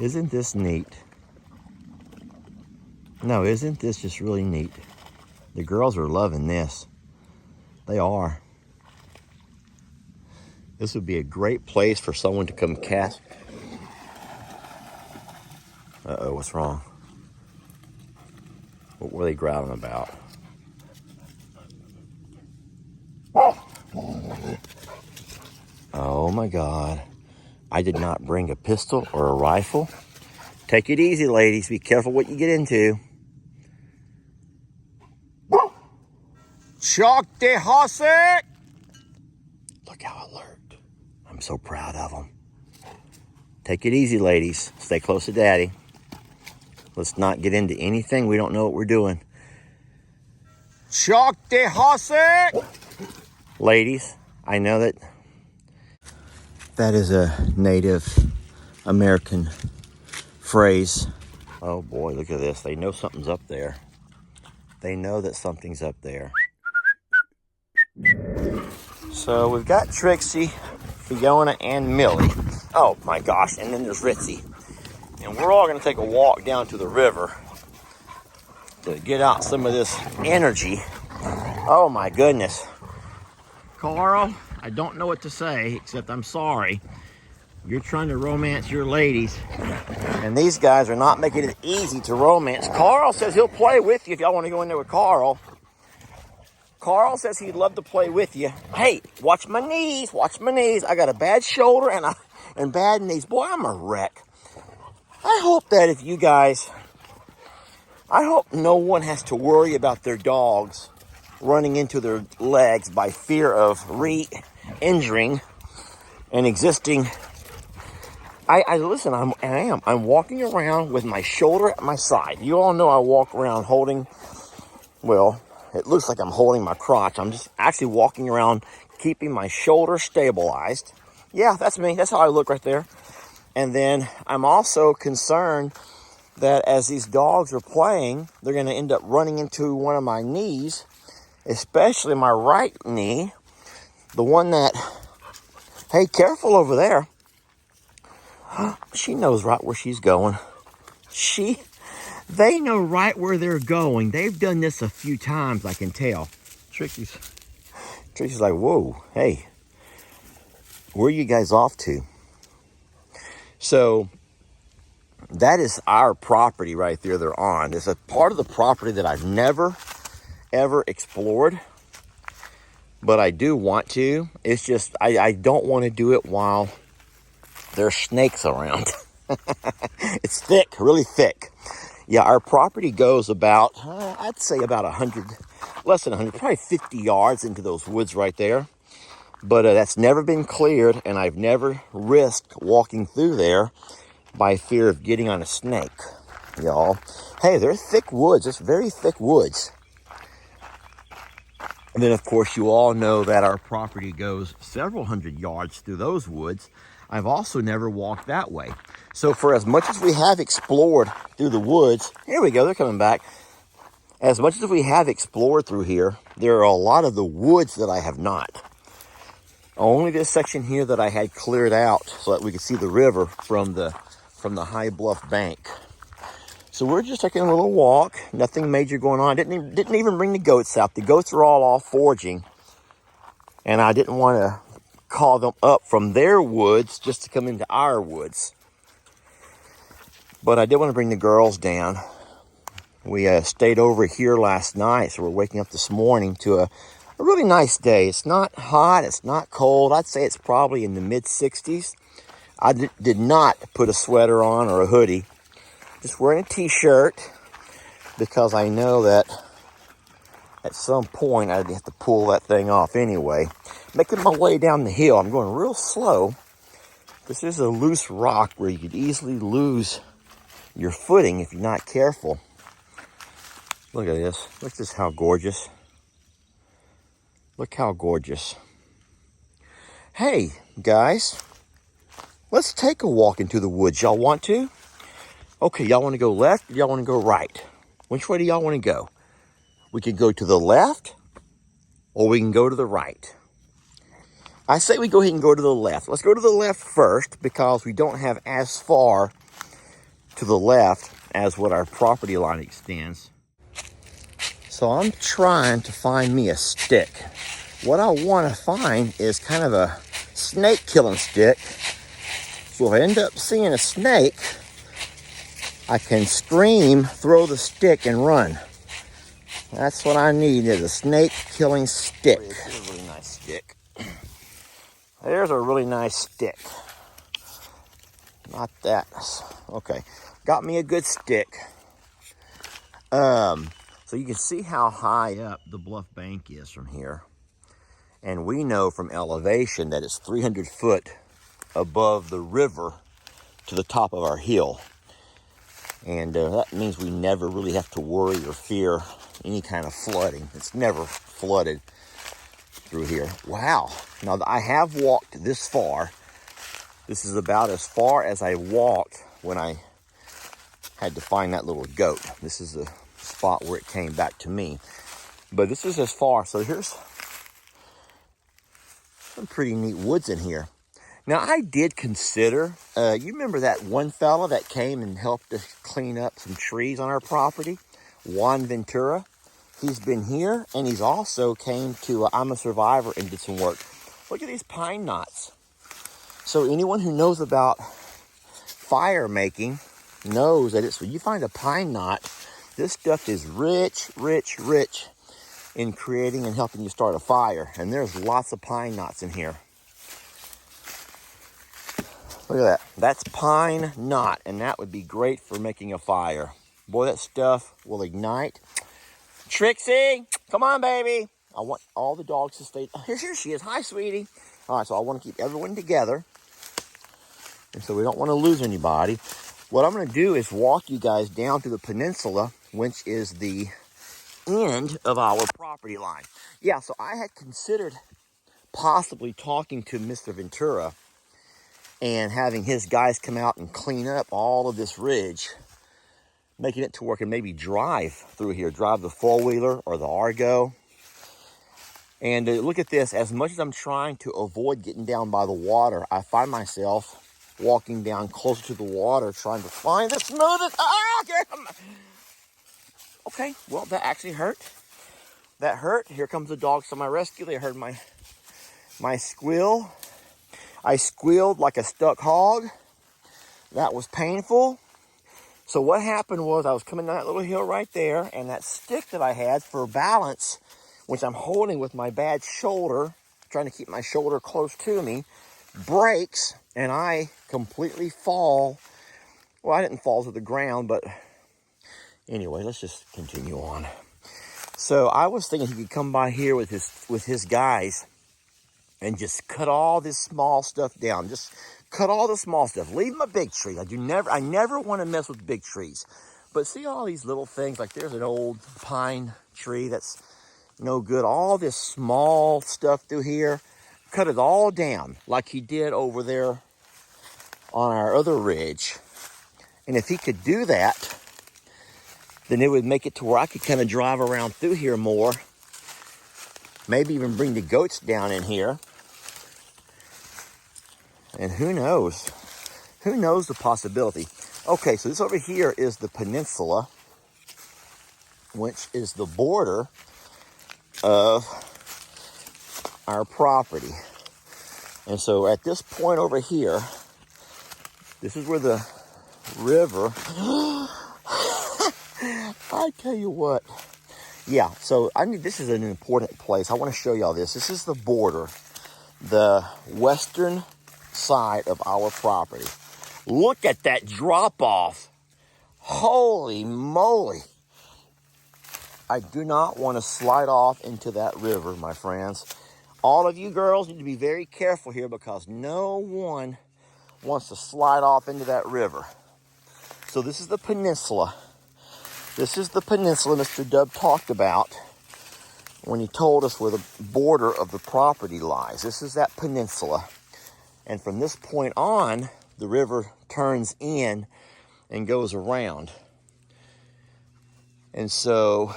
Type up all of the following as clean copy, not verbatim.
Isn't this neat? No, isn't this just really neat? The girls are loving this. They are. This would be a great place for someone to come cast. Uh-oh, what's wrong? What were they growling about? Oh my God. I did not bring a pistol or a rifle. Take it easy, ladies. Be careful what you get into. Shock the horsey! Look how alert. I'm so proud of them. Take it easy, ladies. Stay close to Daddy. Let's not get into anything we don't know what we're doing. Shock the horsey! Ladies, I know that is a Native American phrase. Oh boy, look at this. They know something's up there. They know that something's up there. So we've got Trixie, Fiona, and Millie. Oh my gosh, and then there's Ritzy. And we're all gonna take a walk down to the river to get out some of this energy. Oh my goodness. Carl, I don't know what to say, except I'm sorry. You're trying to romance your ladies, and these guys are not making it easy to romance. Carl says he'll play with you if y'all want to go in there with Carl. Carl says he'd love to play with you. Hey, watch my knees, watch my knees. I got a bad shoulder and bad knees. Boy, I'm a wreck. I hope that if you guys, I hope no one has to worry about their dogs running into their legs by fear of re-injuring an existing. Listen, I'm walking around with my shoulder at my side. You all know I walk around holding, well, it looks like I'm holding my crotch. I'm just actually walking around keeping my shoulder stabilized. Yeah, that's me. That's how I look right there. And then I'm also concerned that as these dogs are playing, they're going to end up running into one of my knees, especially my right knee, the one that, hey, careful over there. She knows right where she's going. They know right where they're going. They've done this a few times, I can tell. Trixie's like, whoa, hey, where are you guys off to? So that is our property right there they're on. It's a part of the property that I've never, ever explored, but I do want to. It's just, I don't want to do it while there's snakes around. It's thick, really thick. Yeah, our property goes about, I'd say about 100, less than 100, probably 50 yards into those woods right there. But that's never been cleared, and I've never risked walking through there by fear of getting on a snake, y'all. Hey, they're thick woods. It's very thick woods. And then, of course, you all know that our property goes several hundred yards through those woods. I've also never walked that way. So for as much as we have explored through the woods, here we go, they're coming back. As much as we have explored through here, there are a lot of the woods that I have not. Only this section here that I had cleared out so that we could see the river from the high bluff bank. So we're just taking a little walk. Nothing major going on. Didn't even bring the goats out. The goats are all off foraging. And I didn't want to call them up from their woods just to come into our woods. But I did want to bring the girls down. We stayed over here last night, so we're waking up this morning to a really nice day. It's not hot, it's not cold. I'd say it's probably in the mid-60s. I did not put a sweater on or a hoodie. Just wearing a t-shirt because I know that at some point I'd have to pull that thing off anyway. Making my way down the hill. I'm going real slow. This is a loose rock where you could easily lose your footing if you're not careful. Look at this. Look at this, how gorgeous. Look how gorgeous. Hey, guys. Let's take a walk into the woods. Y'all want to? Okay, y'all want to go left or y'all want to go right? Which way do y'all want to go? We can go to the left or we can go to the right. I say we go ahead and go to the left. Let's go to the left first because we don't have as far to the left as what our property line extends. So I'm trying to find me a stick. What I want to find is kind of a snake killing stick. So if I end up seeing a snake, I can scream, throw the stick, and run. That's what I need, is a snake killing stick. Here's a really nice stick. There's a really nice stick. Not that. Okay, got me a good stick. So you can see how high up the bluff bank is from here. And we know from elevation that it's 300 foot above the river to the top of our hill. And that means we never really have to worry or fear any kind of flooding. It's never flooded through here. Wow. Now, I have walked this far. This is about as far as I walked when I had to find that little goat. This is the spot where it came back to me. But this is as far. So here's some pretty neat woods in here. Now, I did consider, you remember that one fella that came and helped us clean up some trees on our property? Juan Ventura. He's been here, and he's also came to I'm a Survivor and did some work. Look at these pine knots. So anyone who knows about fire making knows that it's when you find a pine knot, this stuff is rich, rich, rich in creating and helping you start a fire. And there's lots of pine knots in here. Look at that. That's pine knot, and that would be great for making a fire. Boy, that stuff will ignite. Trixie, come on, baby. I want all the dogs to stay. Oh, here she is. Hi, sweetie. All right, so I want to keep everyone together. And so we don't want to lose anybody. What I'm going to do is walk you guys down to the peninsula, which is the end of our property line. Yeah, so I had considered possibly talking to Mr. Ventura and having his guys come out and clean up all of this ridge, making it to where I can maybe drive through here, drive the four-wheeler or the Argo. And look at this, as much as I'm trying to avoid getting down by the water, I find myself walking down closer to the water, trying to find the smoothest. Okay, well, that actually hurt. That hurt. Here comes the dogs to my rescue. They heard my squeal. I squealed like a stuck hog. That was painful. So what happened was I was coming down that little hill right there, and that stick that I had for balance, which I'm holding with my bad shoulder, trying to keep my shoulder close to me, breaks, and I completely fall. Well, I didn't fall to the ground, but anyway, let's just continue on. So I was thinking he could come by here with his guys and just cut all this small stuff down. Just cut all the small stuff. Leave my big tree. I never want to mess with big trees. But see all these little things, like there's an old pine tree that's no good. All this small stuff through here, cut it all down like he did over there on our other ridge. And if he could do that, then it would make it to where I could kind of drive around through here more. Maybe even bring the goats down in here. And who knows? Who knows the possibility? Okay, so this over here is the peninsula, which is the border of our property. And so at this point over here, this is where the river, I tell you what. Yeah, so this is an important place. I want to show y'all this. This is the border, the western side of our property. Look at that drop off. Holy moly. I do not want to slide off into that river, my friends. All of you girls need to be very careful here because no one wants to slide off into that river. So this is the peninsula. This is the peninsula Mr. Dub talked about when he told us where the border of the property lies. This is that peninsula. And from this point on, the river turns in and goes around. And so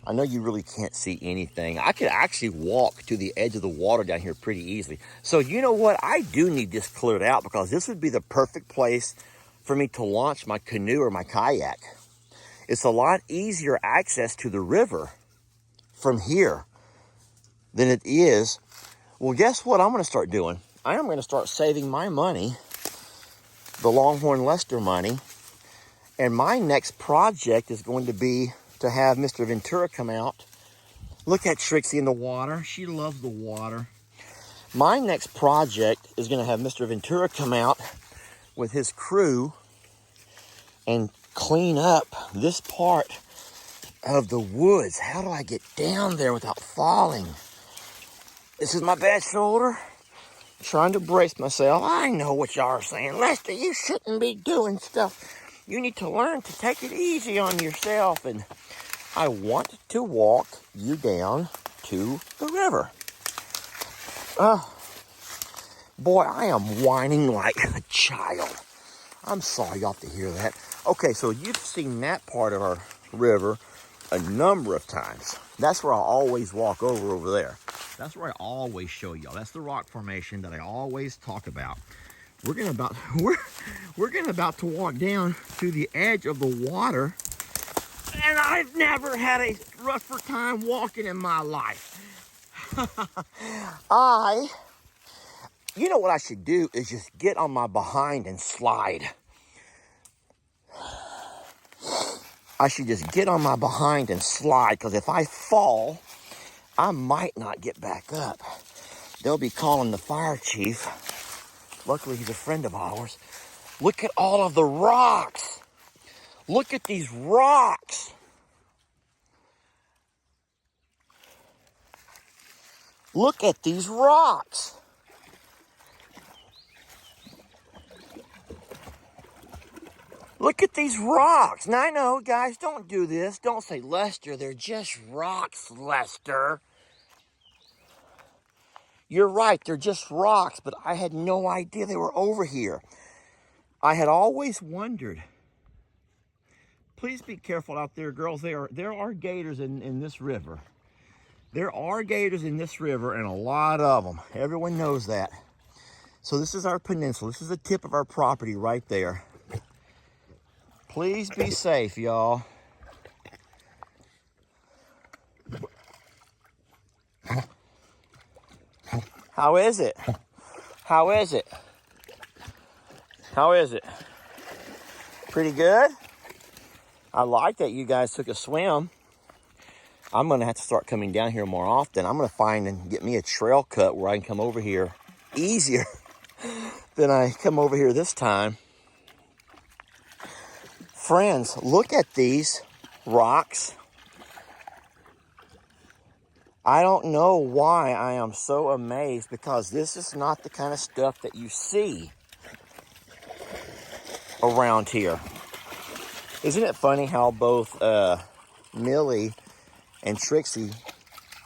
I know you really can't see anything. I could actually walk to the edge of the water down here pretty easily. So you know what? I do need this cleared out because this would be the perfect place for me to launch my canoe or my kayak. It's a lot easier access to the river from here than it is. Well, guess what I'm going to start doing? I am going to start saving my money, the Longhorn Lester money, and my next project is going to be to have Mr. Ventura come out. Look at Trixie in the water. She loves the water. My next project is going to have Mr. Ventura come out with his crew and clean up this part of the woods. How do I get down there without falling? This is my bad shoulder. Trying to brace myself. I know what y'all are saying. Lester, you shouldn't be doing stuff. You need to learn to take it easy on yourself. And I want to walk you down to the river. Boy, I am whining like a child. I'm sorry y'all have to hear that. Okay, so you've seen that part of our river a number of times. That's where I always walk over there. That's where I always show y'all. That's the rock formation that I always talk about. We're gonna about to walk down to the edge of the water, and I've never had a rougher time walking in my life. You know what I should do is just get on my behind and slide. I should just get on my behind and slide, because if I fall, I might not get back up. They'll be calling the fire chief. Luckily, he's a friend of ours. Look at all of the rocks. Look at these rocks. Look at these rocks. Look at these rocks. Now, I know, guys, don't do this. Don't say, Lester, they're just rocks, Lester. You're right, they're just rocks, but I had no idea they were over here. I had always wondered. Please be careful out there, girls. There are gators in this river. There are gators in this river, and a lot of them. Everyone knows that. So this is our peninsula. This is the tip of our property right there. Please be safe, y'all. How is it? How is it? How is it? Pretty good? I like that you guys took a swim. I'm going to have to start coming down here more often. I'm going to find and get me a trail cut where I can come over here easier than I come over here this time. Friends, look at these rocks. I don't know why I am so amazed, because this is not the kind of stuff that you see around here. Isn't it funny how both Millie and Trixie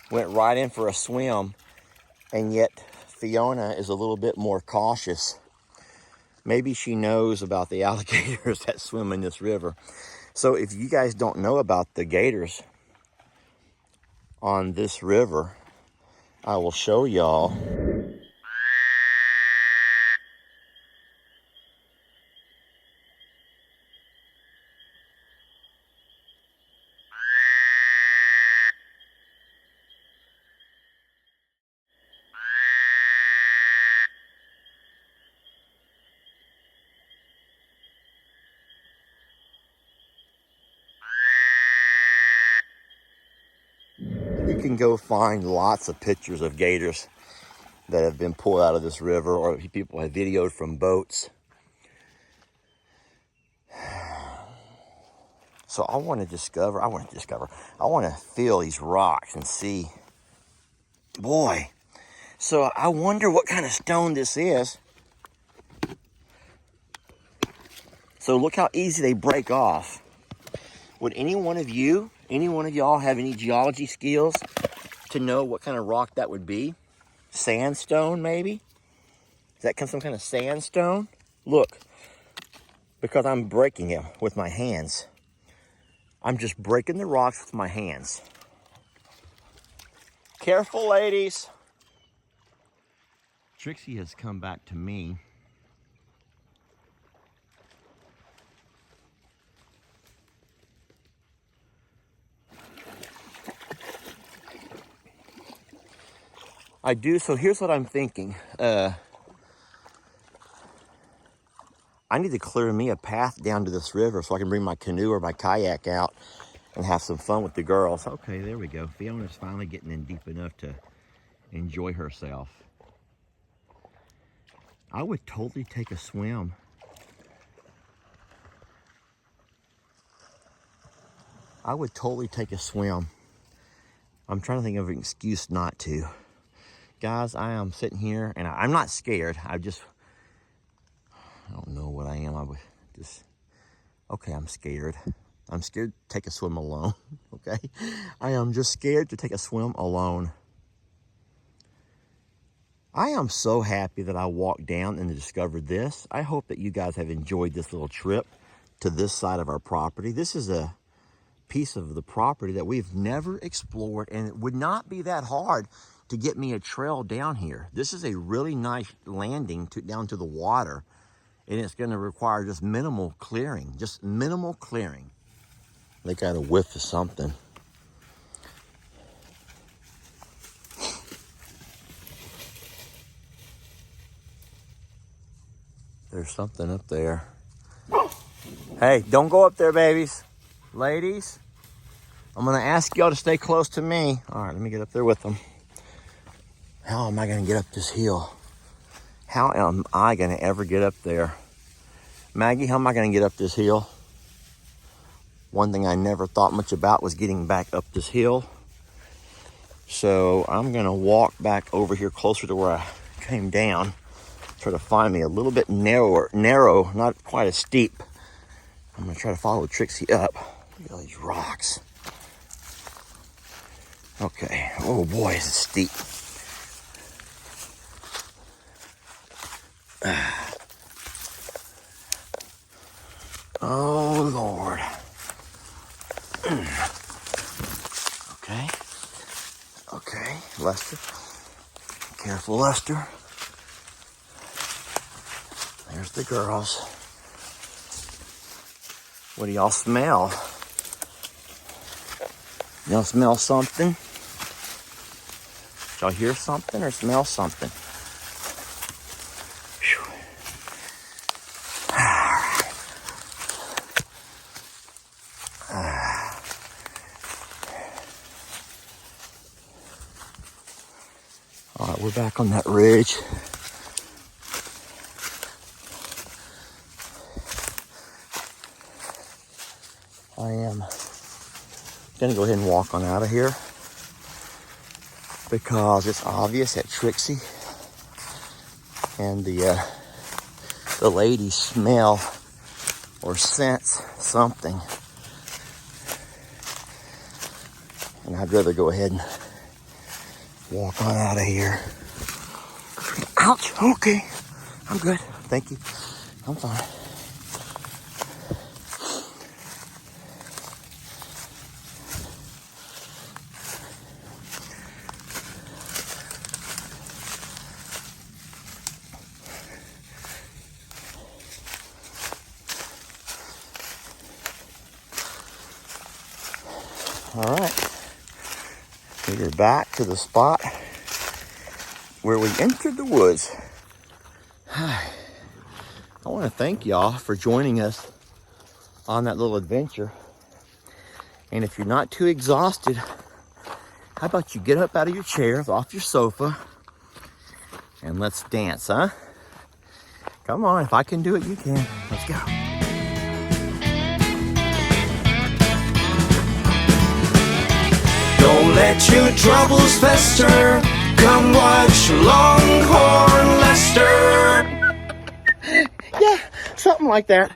went right in for a swim, and yet Fiona is a little bit more cautious. Maybe she knows about the alligators that swim in this river. So if you guys don't know about the gators on this river, I will show y'all. You can go find lots of pictures of gators that have been pulled out of this river, or people have videoed from boats. So I want to feel these rocks and see. Boy, so I wonder what kind of stone this is. So look how easy they break off. Would any one of y'all have any geology skills to know what kind of rock that would be? Sandstone, maybe? Is that some kind of sandstone? Look, because I'm breaking it with my hands. I'm just breaking the rocks with my hands. Careful, ladies. Trixie has come back to me. I do. So here's what I'm thinking. I need to clear me a path down to this river so I can bring my canoe or my kayak out and have some fun with the girls. Okay, there we go. Fiona's finally getting in deep enough to enjoy herself. I would totally take a swim. I would totally take a swim. I'm trying to think of an excuse not to. Guys, I am sitting here and I'm not scared. I don't know what I am. I would just, okay, I'm scared. I'm scared to take a swim alone, okay? I am just scared to take a swim alone. I am so happy that I walked down and discovered this. I hope that you guys have enjoyed this little trip to this side of our property. This is a piece of the property that we've never explored, and it would not be that hard to get me a trail down here. This is a really nice landing down to the water, and it's going to require just minimal clearing, just minimal clearing. They got a whiff of something. There's something up there. Hey, don't go up there, babies. Ladies, I'm gonna ask y'all to stay close to me. All right, let me get up there with them. How am I gonna get up this hill? How am I gonna ever get up there? Maggie, how am I gonna get up this hill? One thing I never thought much about was getting back up this hill. So I'm gonna walk back over here closer to where I came down. Try to find me a little bit narrow, not quite as steep. I'm gonna try to follow Trixie up. Look at all these rocks. Okay, oh boy, is it steep. Oh Lord. Okay, Lester. Careful, Lester. There's the girls. What do y'all smell? Y'all smell something? Y'all hear something or smell something? Whew. All right, we're back on that ridge. I am gonna go ahead and walk on out of here because it's obvious that Trixie and the ladies smell or sense something, and I'd rather go ahead and walk on out of here. Ouch! Okay, I'm good. Thank you. I'm fine. All right, we are back to the spot where we entered the woods. I want to thank y'all for joining us on that little adventure. And if you're not too exhausted, how about you get up out of your chair, off your sofa, and let's dance, huh? Come on, if I can do it, you can. Let's go. Don't let your troubles fester. Come watch Longhorn Lester. Yeah, something like that.